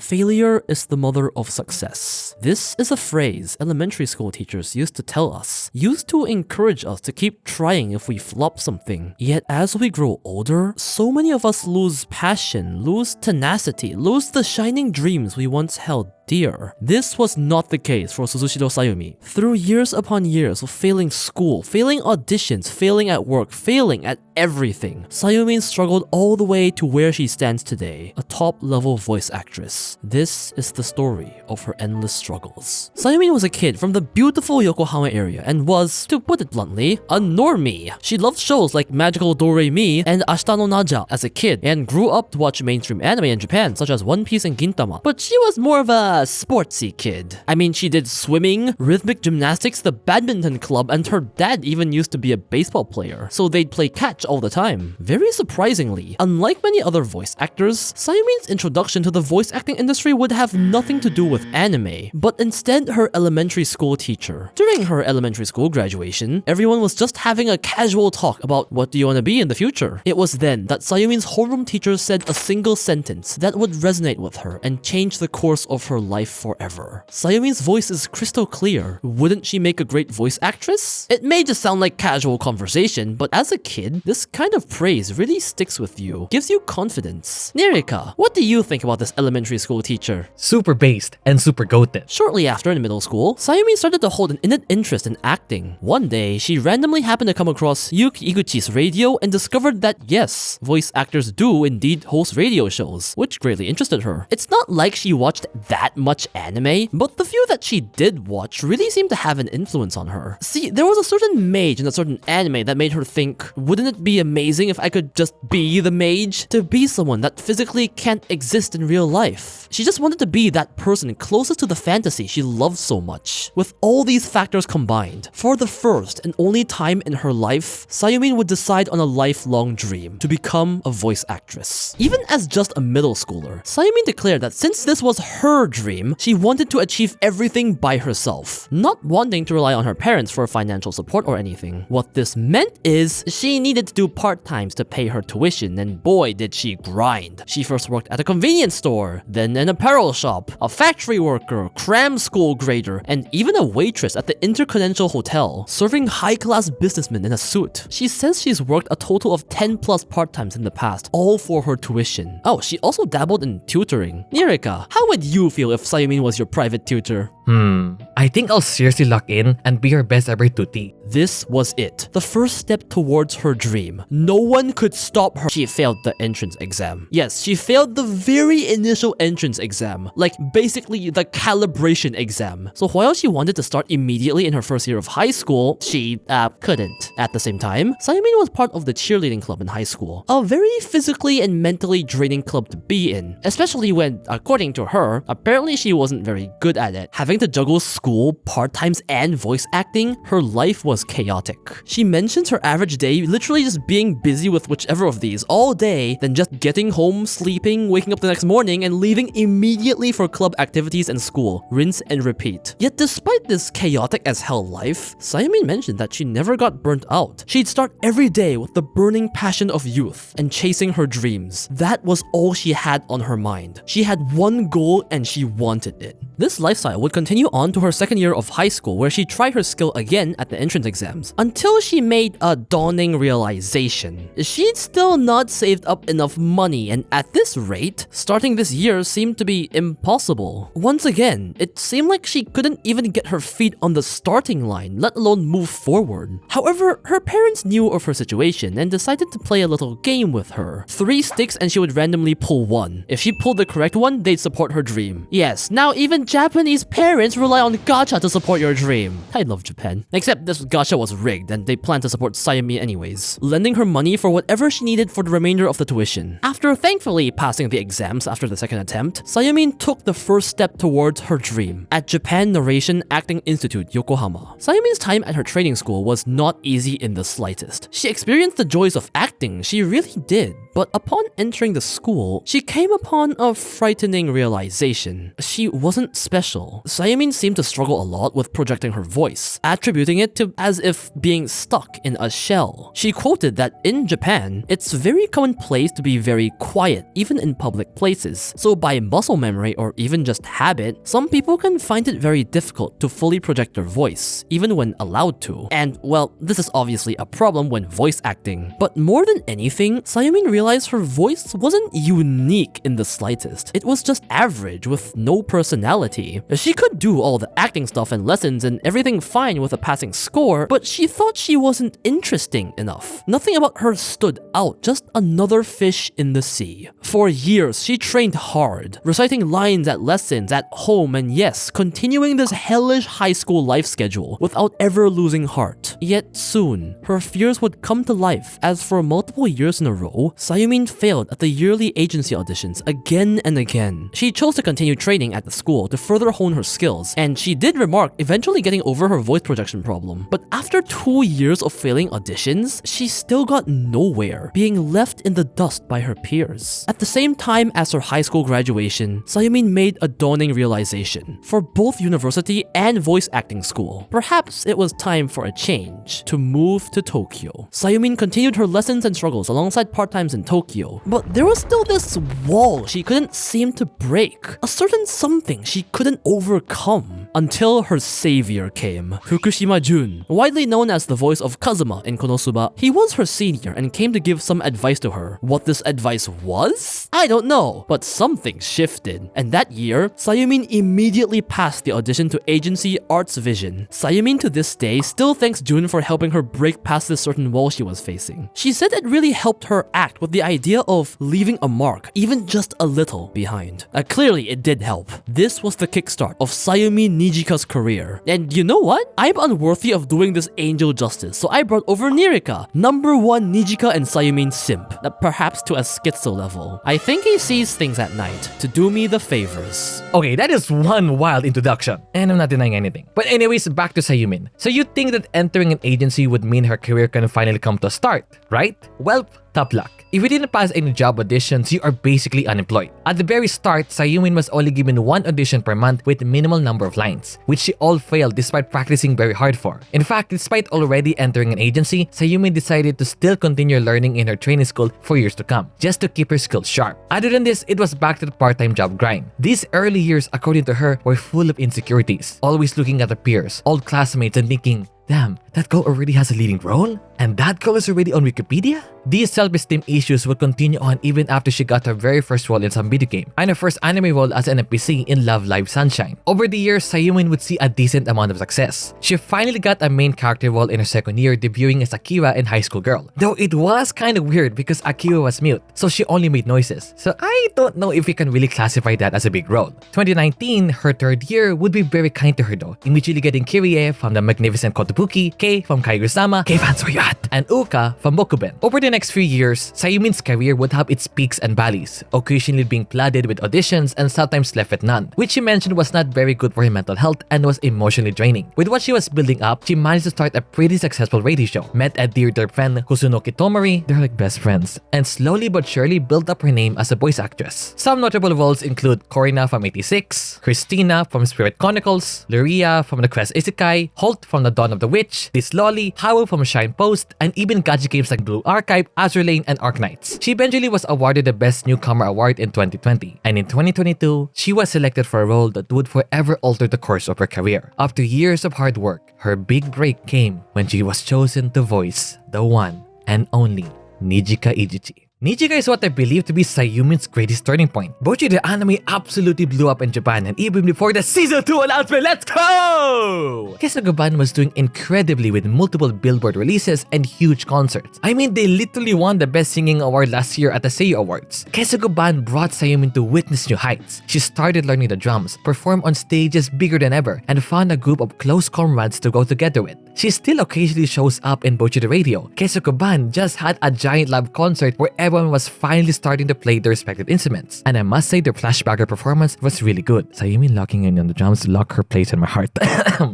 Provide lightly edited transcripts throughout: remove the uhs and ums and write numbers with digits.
failure is the mother of success. This is a phrase elementary school teachers used to tell us, used to encourage us to keep trying if we flop something. Yet as we grow older, so many of us lose passion, lose tenacity, lose the shining dreams we once held dear. This was not the case for Suzushiro Sayumi. Through years upon years of failing school, failing auditions, failing at work, failing at everything, Sayumin struggled all the way to where she stands today, a top-level voice actress. This is the story of her endless struggles. Sayumin was a kid from the beautiful Yokohama area and was, to put it bluntly, a normie. She loved shows like Magical Do-Re-Mi and Ashita no Naja as a kid and grew up to watch mainstream anime in Japan such as One Piece and Gintama, but she was more of a sportsy kid. I mean, she did swimming, rhythmic gymnastics, the badminton club, and her dad even used to be a baseball player, so they'd play catch all the time. Very surprisingly, unlike many other voice actors, Sayumin's introduction to the voice acting industry would have nothing to do with anime, but instead her elementary school teacher. During her elementary school graduation, everyone was just having a casual talk about what do you want to be in the future. It was then that Sayumin's homeroom teacher said a single sentence that would resonate with her and change the course of her life forever. Sayumi's voice is crystal clear. Wouldn't she make a great voice actress? It may just sound like casual conversation, but as a kid, this kind of praise really sticks with you, gives you confidence. Nirika, what do you think about this elementary school teacher? Super based and super goated. Shortly after in middle school, Sayumi started to hold an innate interest in acting. One day, she randomly happened to come across Yuki Iguchi's radio and discovered that yes, voice actors do indeed host radio shows, which greatly interested her. It's not like she watched that much anime, but the few that she did watch really seemed to have an influence on her. See, there was a certain mage in a certain anime that made her think, wouldn't it be amazing if I could just be the mage? To be someone that physically can't exist in real life. She just wanted to be that person closest to the fantasy she loved so much. With all these factors combined, for the first and only time in her life, Sayumin would decide on a lifelong dream, to become a voice actress. Even as just a middle schooler, Sayumin declared that since this was her dream, she wanted to achieve everything by herself, not wanting to rely on her parents for financial support or anything. What this meant is she needed to do part-times to pay her tuition, and boy did she grind. She first worked at a convenience store, then an apparel shop, a factory worker, cram school grader, and even a waitress at the Intercontinental Hotel, serving high-class businessmen in a suit. She says she's worked a total of 10 plus part-times in the past, all for her tuition. Oh, she also dabbled in tutoring. Nirika, how would you feel if Sayumin was your private tutor? I think I'll seriously lock in and be her best ever tuti. This was it. The first step towards her dream. No one could stop her. She failed the entrance exam. Yes, she failed the very initial entrance exam. Like basically the calibration exam. So while she wanted to start immediately in her first year of high school, she couldn't. At the same time, Sayumin was part of the cheerleading club in high school. A very physically and mentally draining club to be in. Especially when, according to her, apparently she wasn't very good at it. Having to juggle school, part-times, and voice acting, her life was chaotic. She mentions her average day literally just being busy with whichever of these all day, then just getting home, sleeping, waking up the next morning, and leaving immediately for club activities and school. Rinse and repeat. Yet despite this chaotic as hell life, Sayumin mentioned that she never got burnt out. She'd start every day with the burning passion of youth and chasing her dreams. That was all she had on her mind. She had one goal and she wanted it. This lifestyle would continue on to her second year of high school, where she tried her skill again at the entrance exams, until she made a dawning realization. She'd still not saved up enough money, and at this rate, starting this year seemed to be impossible. Once again, it seemed like she couldn't even get her feet on the starting line, let alone move forward. However, her parents knew of her situation and decided to play a little game with her. 3 sticks and she would randomly pull one. If she pulled the correct one, they'd support her dream. Yes, now even Japanese parents rely on gacha to support your dream. I love Japan. Except this gacha was rigged and they planned to support Sayumi anyways, lending her money for whatever she needed for the remainder of the tuition. After thankfully passing the exams after the second attempt, Sayumi took the first step towards her dream at Japan Narration Acting Institute, Yokohama. Sayumi's time at her training school was not easy in the slightest. She experienced the joys of acting, she really did. But upon entering the school, she came upon a frightening realization. She wasn't special. Sayumin seemed to struggle a lot with projecting her voice, attributing it to as if being stuck in a shell. She quoted that in Japan, it's very commonplace to be very quiet, even in public places. So by muscle memory or even just habit, some people can find it very difficult to fully project their voice, even when allowed to. And well, this is obviously a problem when voice acting. But more than anything, Sayumin realized her voice wasn't unique in the slightest. It was just average with no personality. She could do all the acting stuff and lessons and everything fine with a passing score, but she thought she wasn't interesting enough. Nothing about her stood out, just another fish in the sea. For years, she trained hard, reciting lines at lessons, at home, and yes, continuing this hellish high school life schedule without ever losing heart. Yet soon, her fears would come to life as for multiple years in a row, Sayumin failed at the yearly agency auditions again and again. She chose to continue training at the school to further hone her skills, and she did remark eventually getting over her voice projection problem. But after 2 years of failing auditions, she still got nowhere, being left in the dust by her peers. At the same time as her high school graduation, Sayumin made a dawning realization. For both university and voice acting school, perhaps it was time for a change, to move to Tokyo. Sayumin continued her lessons and struggles alongside part-times in Tokyo, but there was still this wall she couldn't seem to break, a certain something she couldn't overcome, until her savior came, Fukushima Jun. Widely known as the voice of Kazuma in Konosuba, he was her senior and came to give some advice to her. What this advice was? I don't know, but something shifted. And that year, Sayumin immediately passed the audition to agency Arts Vision. Sayumin to this day still thanks Jun for helping her break past this certain wall she was facing. She said it really helped her act with the idea of leaving a mark, even just a little, behind. Clearly it did help. This was the kickstart of Sayumi Nijika's career. And you know what? I'm unworthy of doing this angel justice, so I brought over Nirika, #1 Nijika and Sayumin simp, perhaps to a schizo level. I think he sees things at night to do me the favors. Okay, that is one wild introduction, and I'm not denying anything. But anyways, back to Sayumin. So you think that entering an agency would mean her career can finally come to a start, right? Well, tough luck. If you didn't pass any job auditions, you are basically unemployed. At the very start, Sayumin was only given 1 audition per month with minimal number of lines, which she all failed despite practicing very hard for. In fact, despite already entering an agency, Sayumin decided to still continue learning in her training school for years to come, just to keep her skills sharp. Other than this, it was back to the part-time job grind. These early years, according to her, were full of insecurities, always looking at her peers, old classmates and thinking, damn, that girl already has a leading role? And that girl is already on Wikipedia? These self-esteem issues would continue on even after she got her very first role in some video game, and her first anime role as an NPC in Love Live Sunshine. Over the years, Sayumin would see a decent amount of success. She finally got a main character role in her second year, debuting as Akira in High School Girl. Though it was kind of weird because Akira was mute, so she only made noises. So I don't know if we can really classify that as a big role. 2019, her third year, would be very kind to her though, immediately getting Kirie from the magnificent Kotobuki, Kei from Kaiguya-sama, Kei fans where you at? And Uka from Bokuben. Over the next few years, Sayumin's career would have its peaks and valleys, occasionally being flooded with auditions and sometimes left with none, which she mentioned was not very good for her mental health and was emotionally draining. With what she was building up, she managed to start a pretty successful radio show, met a dear friend Kusunoki Tomori, they're like best friends, and slowly but surely built up her name as a voice actress. Some notable roles include Korina from 86, Christina from Spirit Chronicles, Luria from The Quest Isekai, Holt from The Dawn of the Witch, This Lolly, Haru from Shine Post, and even gacha games like Blue Archive, Azure Lane, and Arknights. She eventually was awarded the Best Newcomer Award in 2020, and in 2022, she was selected for a role that would forever alter the course of her career. After years of hard work, her big break came when she was chosen to voice the one and only Nijika Ijichi. Nijika is what I believe to be Sayumin's greatest turning point. Bocchi the anime absolutely blew up in Japan, and even before the Season 2 announcement, let's go! Keisugaban was doing incredibly with multiple Billboard releases and huge concerts. I mean, they literally won the Best Singing Award last year at the Seiyuu Awards. Keisugaban brought Sayumin to witness new heights. She started learning the drums, performed on stages bigger than ever, and found a group of close comrades to go together with. she still occasionally shows up in Bocchi the Radio. Keisuke just had a giant live concert where everyone was finally starting to play their respective instruments. And I must say their flashbacker performance was really good. Sayumin locking in on the drums lock her place in my heart.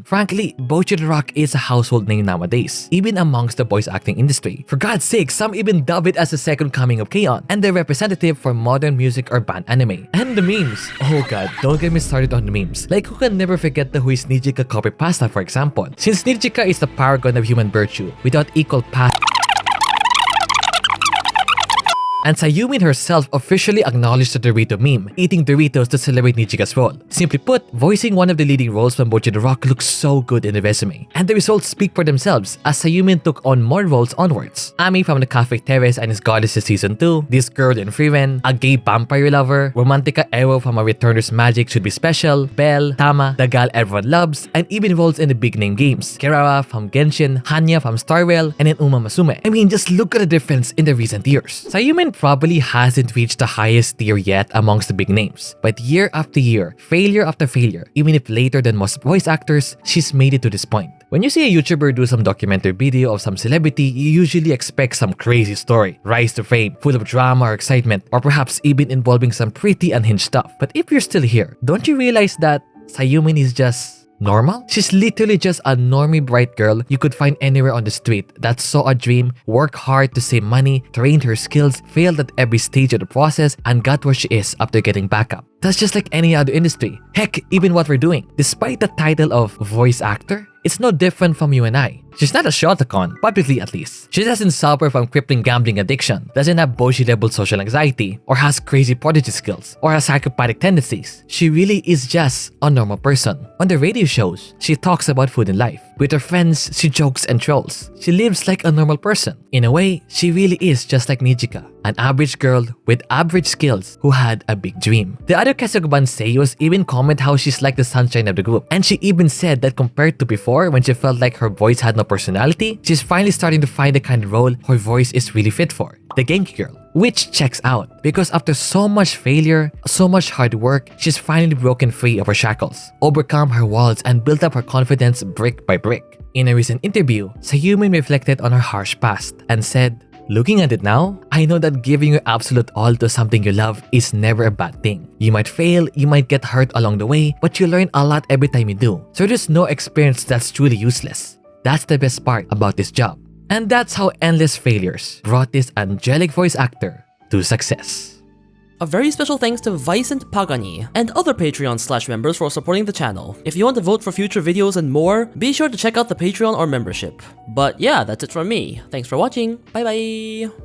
Frankly, Bocchi the Rock is a household name nowadays, even amongst the voice acting industry. For God's sake, some even dub it as the second coming of K-On! And the representative for modern music or band anime. And the memes. Oh god, don't get me started on the memes. Like, who can never forget the Who is Nijika copy pasta, for example? Since Nijika is the paragon of human virtue, without equal pasta. And Sayumin herself officially acknowledged the Dorito meme, eating Doritos to celebrate Nijika's role. Simply put, voicing one of the leading roles from Bocchi the Rock looks so good in the resume. And the results speak for themselves as Sayumin took on more roles onwards. Ami from the Cafe Terrace and his Goddesses Season 2, This Girl in Frieren, a gay vampire lover, Romantica Ero from A Returner's Magic Should Be Special, Belle, Tama, the gal everyone loves, and even roles in the big name games. Kerara from Genshin, Hanya from Star Rail, and then Uma Masume. I mean, just look at the difference in the recent years. Sayumin probably hasn't reached the highest tier yet amongst the big names, but year after year, failure after failure, even if later than most voice actors, she's made it to this point. When you see a YouTuber do some documentary video of some celebrity, you usually expect some crazy story, rise to fame, full of drama or excitement, or perhaps even involving some pretty unhinged stuff. But if you're still here, don't you realize that Sayumin is just normal? She's literally just a normie bright girl you could find anywhere on the street that saw a dream, worked hard to save money, trained her skills, failed at every stage of the process, and got where she is after getting back up. That's just like any other industry. Heck, even what we're doing. Despite the title of voice actor, it's no different from you and I. She's not a shotacon, publicly at least. She doesn't suffer from crippling gambling addiction, doesn't have Bocchi level social anxiety, or has crazy prodigy skills, or has psychopathic tendencies. She really is just a normal person. On the radio shows, she talks about food and life. With her friends, she jokes and trolls. She lives like a normal person. In a way, she really is just like Nijika, an average girl with average skills who had a big dream. The other Keisuke seiyus even comment how she's like the sunshine of the group. And she even said that compared to before when she felt like her voice had no personality, she's finally starting to find the kind of role her voice is really fit for. The Genki girl. Which checks out because after so much failure, so much hard work, she's finally broken free of her shackles, overcome her walls, and built up her confidence brick by brick. In a recent interview, Sayumin reflected on her harsh past and said, "Looking at it now, I know that giving your absolute all to something you love is never a bad thing. You might fail, you might get hurt along the way, but you learn a lot every time you do. So there's no experience that's truly useless. That's the best part about this job." And that's how endless failures brought this angelic voice actor to success. A very special thanks to Vicent Pagani and other Patreon members for supporting the channel. If you want to vote for future videos and more, be sure to check out the Patreon or membership. But yeah, that's it from me. Thanks for watching. Bye bye!